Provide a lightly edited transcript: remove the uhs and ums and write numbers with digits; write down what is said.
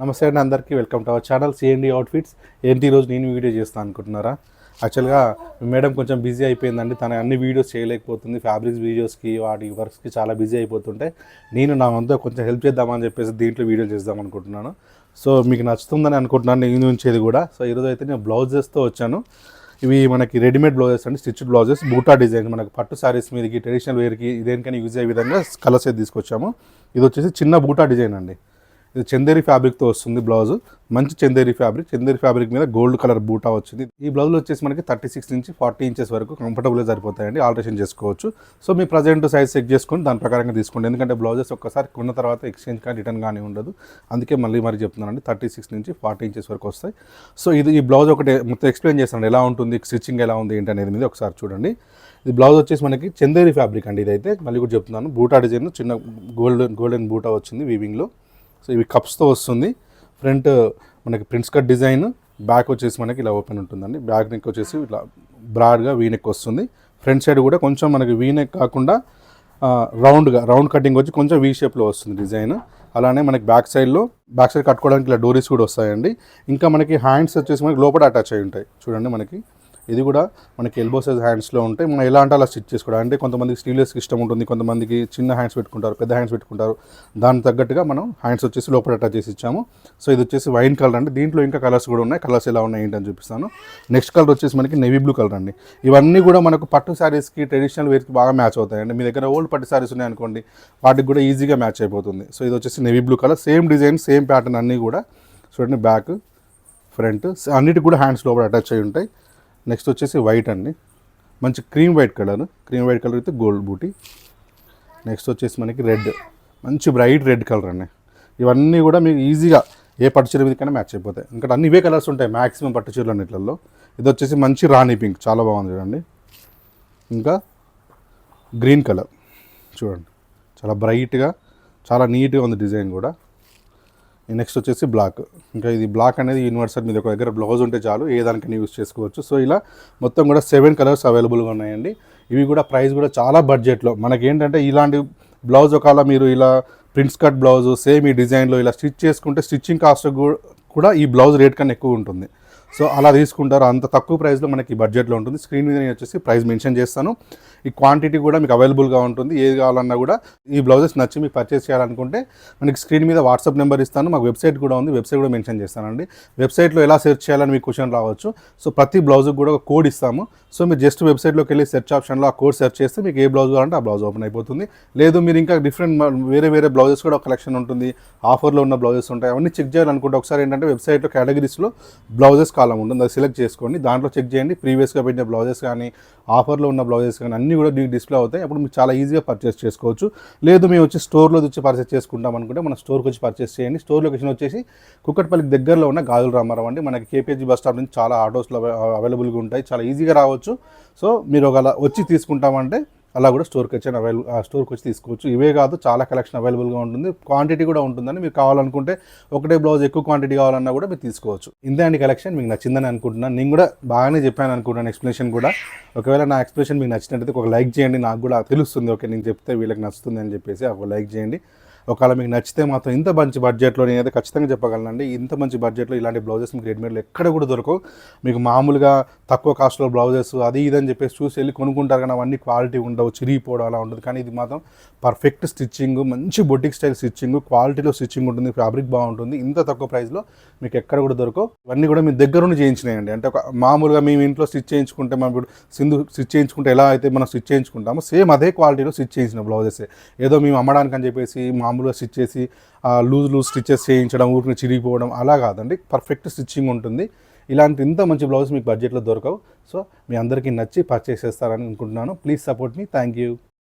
నమస్తే అండి అందరికీ welcome to our channel CMD outfits. ఏంటి ఈరోజు నేను వీడియో చేస్తాను అనుకుంటున్నారా? యాక్చువల్గా మేడం కొంచెం బిజీ అయిపోయిందండి. తన అన్ని వీడియోస్ చేయలేకపోతుంది. ఫ్యాబ్రిక్స్ వీడియోస్కి వాటి వర్క్స్కి చాలా బిజీ అయిపోతుంటే నేను నా వంతు కొంచెం హెల్ప్ చేద్దామని చెప్పేసి దీంట్లో వీడియో చేద్దాం అనుకుంటున్నాను. సో మీకు నచ్చుతుందని అనుకుంటున్నాను నేను ఉంచేది కూడా. సో ఈరోజు అయితే నేను బ్లౌజెస్తో వచ్చాను. ఇవి మనకి రెడీమేడ్ బ్లౌజెస్ అండి, స్టిచ్డ్ బ్లౌజెస్, బూటా డిజైన్. మనకు పట్టు శారీస్ మీదకి, ట్రెడిషనల్ వేర్కి, దేనికైనా యూజ్ అయ్యే విధంగా కలర్స్ అయితే తీసుకొచ్చాము. ఇది వచ్చేసి చిన్న బూటా డిజైన్ అండి. ఇది చందేరి ఫ్యాబ్రిక్తో వస్తుంది బ్లౌజ్. మంచి చందేరి ఫ్యాబ్రిక్ మీద గోల్డ్ కలర్ బూటా వచ్చింది. ఈ బ్లౌజ్లో వచ్చేసి మనకి 36 నుంచి 40 ఇంచెస్ వరకు కంఫర్టబుల్గా సరిపోతాయండి. ఆల్టరేషన్ చేసుకోవచ్చు. సో మీ ప్రజెంట్ సైజ్ చెక్ చేసుకొని దాని ప్రకారంగా తీసుకోండి. ఎందుకంటే బ్లౌజెస్ ఒక్కసారి కొన్న తర్వాత ఎక్స్చేంజ్ కానీ రిటర్న్ కానీ ఉండదు. అందుకే మళ్ళీ చెప్తున్నానండి, 36 నుంచి 40 ఇంచెస్ వరకు వస్తాయి. సో ఈ బ్లౌజ్ ఒకటి మొత్తం ఎక్స్ప్లెయిన్ చేస్తాను, ఎలా ఉంటుంది, స్టిచ్చింగ్ ఎలా ఉంది ఏంటి అనేది మీద ఒకసారి చూడండి. ఇది బ్లౌజ్ వచ్చేసి మనకి చందేరి ఫ్యాబ్రిక్ అండి. ఇదైతే మళ్ళీ కూడా చెప్తున్నాను, బూటా డిజైన్ చిన్న గోల్డెన్ బూటా వచ్చింది వీవింగ్లో. సో ఇవి కప్స్తో వస్తుంది. ఫ్రంట్ మనకి ప్రిన్స్ కట్ డిజైన్, బ్యాక్ వచ్చేసి మనకి ఇలా ఓపెన్ ఉంటుందండి. బ్యాక్ నెక్ వచ్చేసి ఇట్లా బ్రాడ్గా వీనెక్ వస్తుంది. ఫ్రంట్ సైడ్ కూడా కొంచెం మనకి వీనెక్ కాకుండా రౌండ్ కటింగ్ వచ్చి కొంచెం వీ షేప్లో వస్తుంది డిజైన్. అలానే మనకి బ్యాక్ సైడ్ కట్టుకోవడానికి ఇలా డోరీస్ కూడా వస్తాయండి. ఇంకా మనకి హ్యాండ్స్ వచ్చేసి మనకి లోపల అటాచ్ అయి ఉంటాయి చూడండి. మనకి ఇది కూడా మనకి ఎల్బో సైజ్ హ్యాండ్స్లో ఉంటాయి. మనం ఎలా అంటే అలా స్టిచ్ చేసుకోవడం. అంటే కొంతమందికి స్లీవ్లెస్కి ఇష్టం ఉంటుంది, కొంతమందికి చిన్న హ్యాండ్స్ పెట్టుకుంటారు, పెద్ద హ్యాండ్స్ పెట్టుకుంటారు. దానికి తగ్గట్టుగా మనం హ్యాండ్స్ వచ్చేసి లోపల అటాచ్ చేసి ఇచ్చాము. సో ఇది వచ్చేసి వైన్ కలర్ అండి. దీంట్లో ఇంకా కలర్స్ కూడా ఉన్నాయి. కలర్స్ ఎలా ఉన్నాయి ఏంటని చూపిస్తాను. నెక్స్ట్ కలర్ వచ్చేసి మనకి నేవీ బ్లూ కలర్ అండి. ఇవన్నీ కూడా మనకు పట్టు శారీస్కి, ట్రెడిషనల్ వేర్కి బాగా మ్యాచ్ అవుతాయండి. మీ దగ్గర ఓల్డ్ పట్టు శారీస్ ఉన్నాయనుకోండి, వాటికి కూడా ఈజీగా మ్యాచ్ అయిపోతుంది. సో ఇది వచ్చేసి navy blue colour, same design, same pattern అన్నీ కూడా చూడండి. బ్యాక్, ఫ్రంట్ అన్నిటికి కూడా హ్యాండ్స్ లోపల అటాచ్ అయి ఉంటాయి. నెక్స్ట్ వచ్చేసి వైట్ అండి, మంచి cream white colour with gold బూటీ. నెక్స్ట్ వచ్చేసి మనకి రెడ్, మంచి బ్రైట్ రెడ్ కలర్ అండి. ఇవన్నీ కూడా మీకు ఈజీగా ఏ పట్టు చీర మీదకైనా మ్యాచ్ అయిపోతాయి. ఇంకా అన్ని ఇవే కలర్స్ ఉంటాయి మ్యాక్సిమం పట్టు చీరలు అన్నిట్లలో. ఇది వచ్చేసి మంచి రాణి పింక్, చాలా బాగుంది చూడండి. ఇంకా గ్రీన్ కలర్ చూడండి, చాలా బ్రైట్గా, చాలా నీట్గా ఉంది డిజైన్ కూడా. నెక్స్ట్ వచ్చేసి బ్లాక్. ఇంకా ఇది బ్లాక్ అనేది యూనివర్సల్, మీద ఒక దగ్గర బ్లౌజ్ ఉంటే చాలు, ఏ దానికైనా యూజ్ చేసుకోవచ్చు. సో ఇలా మొత్తం కూడా 7 కలర్స్ అవైలబుల్గా ఉన్నాయండి. ఇవి కూడా ప్రైస్ కూడా చాలా బడ్జెట్లో. మనకేంటంటే ఇలాంటి బ్లౌజ్ ఒకవేళ మీరు ఇలా ప్రింట్స్ కట్ బ్లౌజ్ సేమ్ ఈ డిజైన్లో ఇలా స్టిచ్ చేసుకుంటే స్టిచ్చింగ్ కాస్ట్ కూడా ఈ బ్లౌజ్ రేట్ కన్నా ఎక్కువ ఉంటుంది. సో అలా తీసుకుంటారు. అంత తక్కువ ప్రైస్లో మనకి బడ్జెట్లో ఉంటుంది. స్క్రీన్ మీద నేను వచ్చేసి ప్రైస్ మెన్షన్ చేస్తాను. ఈ క్వాంటిటీ కూడా మీకు అవైలబుల్గా ఉంటుంది. ఏది కావాలన్నా కూడా ఈ బ్లౌజెస్ నచ్చి మీకు పర్చేస్ చేయాలనుకుంటే మనకి స్క్రీన్ మీద వాట్సాప్ నెంబర్ ఇస్తాను. మాకు వెబ్సైట్ కూడా ఉంది, వెబ్సైట్ కూడా మెన్షన్ చేస్తానండి. వెబ్సైట్లో ఎలా సెర్చ్ చేయాలని మీకు క్వశ్చన్ రావచ్చు. సో ప్రతి బ్లౌజ్కి కూడా ఒక కోడ్ ఇస్తాము. సో మీరు జస్ట్ వెబ్సైట్లోకి వెళ్ళి సెర్చ్ ఆప్షన్లో ఆ కోడ్ సెర్చ్ చేస్తే మీకు ఏ బ్లౌజ్ కావాలంటే ఆ బ్లౌజ్ ఓపెన్ అయిపోతుంది. లేదు మీరు ఇంకా డిఫరెంట్ వేరే బ్లౌజెస్ కూడా ఒక కలెక్షన్ ఉంటుంది, ఆఫర్లో ఉన్న బ్లౌజెస్ ఉంటాయి. అవన్నీ చెక్ చేయాలనుకుంటే ఒకసారి ఏంటంటే వెబ్సైట్లో కేటగిరీస్లో బ్లౌజెస్ కాలం ఉంటుంది, అది సెలెక్ట్ చేసుకోండి. దాంట్లో చెక్ చేయండి. ప్రీవియస్గా పెట్టిన బ్లౌజెస్ కానీ, ఆఫర్లో ఉన్న బ్లౌజెస్ కానీ అన్నీ కూడా మీకు డిస్ప్లే అవుతాయి. అప్పుడు మీకు చాలా ఈజీగా పర్చేస్ చేసుకోవచ్చు. లేదు మేము వచ్చి స్టోర్లో వచ్చి పర్చేస్ చేసుకుంటాం అనుకుంటే మన స్టోర్కి వచ్చి పర్చేస్ చేయండి. స్టోర్ లొకేషన్ వచ్చేసి కుక్కట్పల్లికి దగ్గరలో ఉన్న గాజుల రామారావు అండి. మనకి కేపీహెచ్ బస్ స్టాప్ నుంచి చాలా ఆటోస్లో అవైలబుల్గా ఉంటాయి, చాలా ఈజీగా రావచ్చు. సో మీరు ఒక వచ్చి తీసుకుంటామంటే అలా కూడా స్టోర్కి వచ్చి తీసుకోవచ్చు. ఇవే కాదు, చాలా కలెక్షన్ అవైలబుల్గా ఉంటుంది. క్వాంటిటీ కూడా ఉంటుందని మీరు కావాలనుకుంటే ఒకటే బ్లౌజ్ ఎక్కువ క్వాంటిటీ కావాలన్నా కూడా మీరు తీసుకోవచ్చు. ఇంతే అండి కలెక్షన్. మీకు నచ్చిందని అనుకుంటున్నాను. నేను కూడా బాగానే చెప్పాను అనుకుంటున్నాను ఎక్స్ప్లెనేషన్ కూడా. ఒకవేళ నా ఎక్స్ప్లెనేషన్ మీకు నచ్చినట్టయితే ఒక లైక్ చేయండి, నాకు కూడా తెలుస్తుంది ఓకే నేను చెప్తే వీళ్ళకి నచ్చుతుంది అని చెప్పేసి ఒక లైక్ చేయండి. ఒకవేళ మీకు నచ్చితే మాత్రం ఇంత మంచి బడ్జెట్లో నేనైతే ఖచ్చితంగా చెప్పగలనండి, ఇంత మంచి బడ్జెట్లో ఇలాంటి బ్లౌజెస్ మీకు రెడీమేడ్లో ఎక్కడ కూడా దొరకవు. మీకు మామూలుగా తక్కువ కాస్ట్లో బ్లౌజెస్ అది ఇదని చెప్పేసి చూసి వెళ్ళి కొనుక్కుంటారు, కానీ అవన్నీ క్వాలిటీ ఉండవు, చిరిగిపోవడం అలా ఉంటుంది. కానీ ఇది మాత్రం పర్ఫెక్ట్ స్టిచ్చింగ్, మంచి బొటిక్ స్టైల్ స్టిచ్చింగ్, క్వాలిటీలో స్టిచ్చింగ్ ఉంటుంది, ఫ్యాబ్రిక్ బాగుంటుంది. ఇంత తక్కువ ప్రైస్లో మీకు ఎక్కడ కూడా దొరకవు. ఇవన్నీ కూడా మీ దగ్గర నుండి చేయించినాయండి. అంటే ఒక మామూలుగా మేము ఇంట్లో స్టిచ్ చేయించుకుంటే, మనం ఇప్పుడు సింధు స్టిచ్ చేయించుకుంటే ఎలా అయితే మనం స్టిచ్ చేయించుకుంటామో సేమ్ అదే క్వాలిటీలో స్టిచ్ చేయించిన బ్లౌజెస్. ఏదో మేము అమ్మడానికి అని చెప్పేసి మామూలుగా స్టిచ్ చేసి లూజ్ స్టిచెస్ చేయించడం, ఊరికి చిరిగిపోవడం అలా కాదండి. పర్ఫెక్ట్ స్టిచ్చింగ్ ఉంటుంది. ఇలాంటి ఇంత మంచి బ్లౌజ్ మీకు బడ్జెట్లో దొరకవు. సో మీ అందరికీ నచ్చి పర్చేస్ చేస్తారని అనుకుంటున్నాను. Please support me. Thank you.